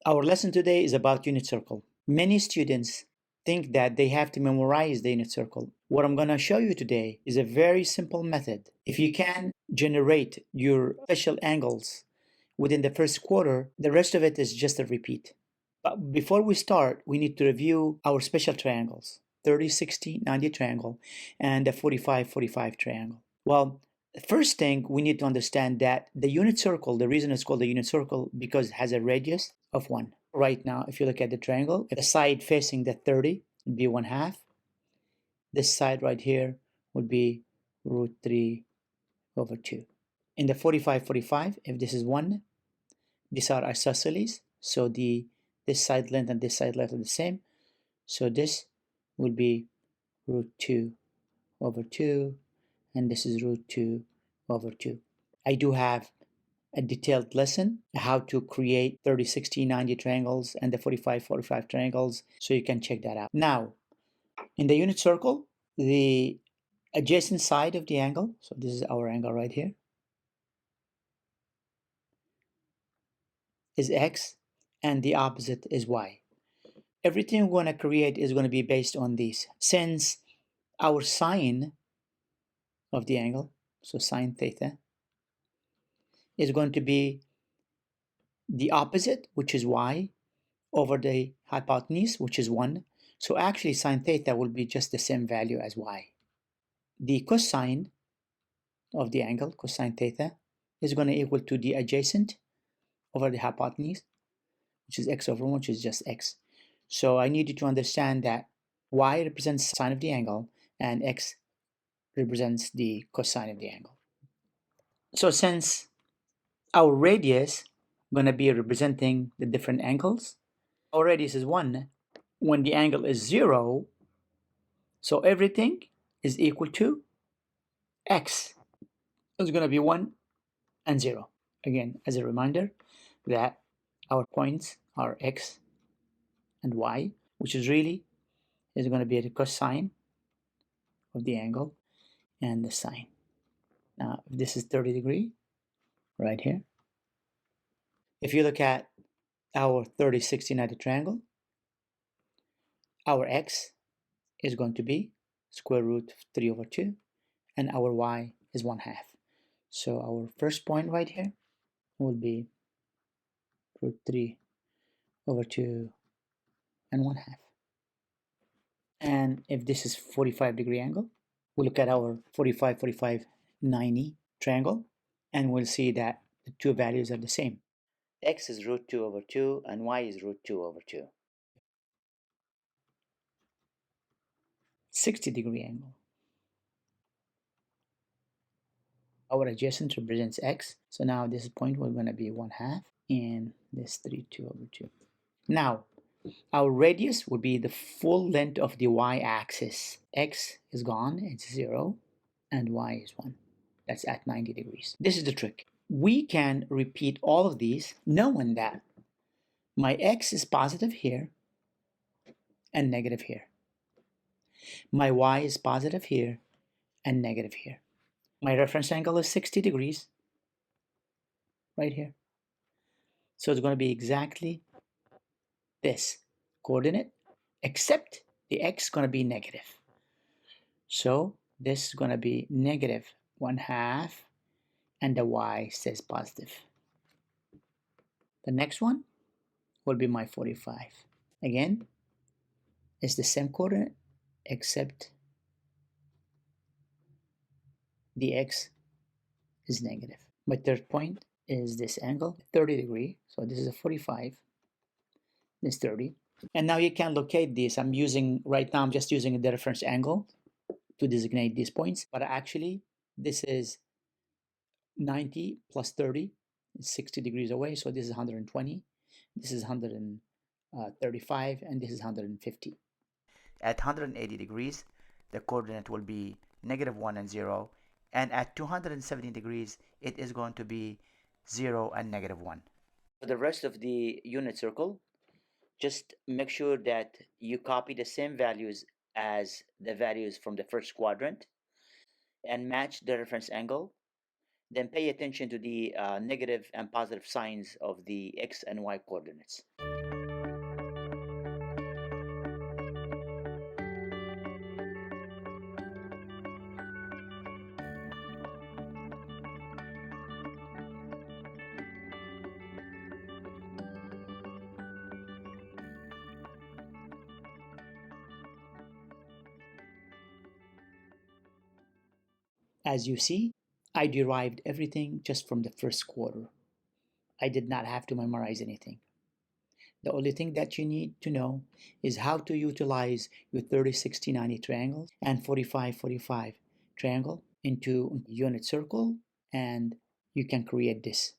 Our lesson today is about unit circle. Many students think that they have to memorize the unit circle. What I'm going to show you today is a very simple method. If you can generate your special angles within the first quarter, the rest of it is just a repeat. But before we start, we need to review our special triangles, 30, 60, 90 triangle, and the 45, 45 triangle. Well, the first thing we need to understand that the unit circle, the reason it's called the unit circle, because it has a radius of 1. Right now, if you look at the triangle, if the side facing the 30 would be 1/2. This side right here would be root 3 over 2. In the 45, 45, if this is 1, these are isosceles, so this side length and this side length are the same. So this will be root 2 over 2, and this is root 2 over 2. I do have a detailed lesson how to create 30, 60, 90 triangles and the 45, 45 triangles, so you can check that out. Now, in the unit circle, the adjacent side of the angle, so this is our angle right here, is x, and the opposite is y. Everything we're going to create is going to be based on these. Since our sine of the angle, so sine theta, is going to be the opposite, which is y, over the hypotenuse, which is 1. So actually sine theta will be just the same value as y. The cosine of the angle, cosine theta, is going to equal to the adjacent over the hypotenuse, which is x over 1, which is just x. So I need you to understand that y represents sine of the angle and x represents the cosine of the angle. So since our radius is going to be representing the different angles, our radius is 1. When the angle is 0, so everything is equal to x. It's going to be 1 and 0. Again, as a reminder that our points are x and y, which is really is going to be the cosine of the angle and the sine. Now, if this is 30 degree right here, if you look at our 30, 60, 90 triangle, our x is going to be square root of 3 over 2, and our y is 1/2. So our first point right here will be root 3 over 2 and 1/2. And if this is 45 degree angle, we'll look at our 45, 45, 90 triangle, and we'll see that the two values are the same. X is root 2 over 2 and y is root 2 over 2. 60 degree angle. Our adjacent represents x, so now this point we're going to be 1/2 and this 3 2 over 2. Now our radius will be the full length of the y-axis. X is gone, it's 0, and y is 1. That's at 90 degrees. This is the trick. We can repeat all of these knowing that my x is positive here and negative here. My y is positive here and negative here. My reference angle is 60 degrees right here. So it's going to be exactly this coordinate, except the x is going to be negative. So this is going to be negative 1/2 and the y says positive. The next one will be my 45. Again, it's the same coordinate except the x is negative. My third point is this angle, 30 degree. So this is a 45, this 30. And now you can locate this. I'm just using the reference angle to designate these points, but actually this is 90 plus 30 is 60 degrees away, so this is 120, this is 135, and this is 150. At 180 degrees, the coordinate will be -1 and 0, and at 270 degrees, it is going to be 0 and -1. For the rest of the unit circle, just make sure that you copy the same values as the values from the first quadrant and match the reference angle. Then pay attention to the negative and positive signs of the x and y coordinates. As you see, I derived everything just from the first quarter. I did not have to memorize anything. The only thing that you need to know is how to utilize your 30-60-90 triangles and 45-45 triangle into unit circle, and you can create this.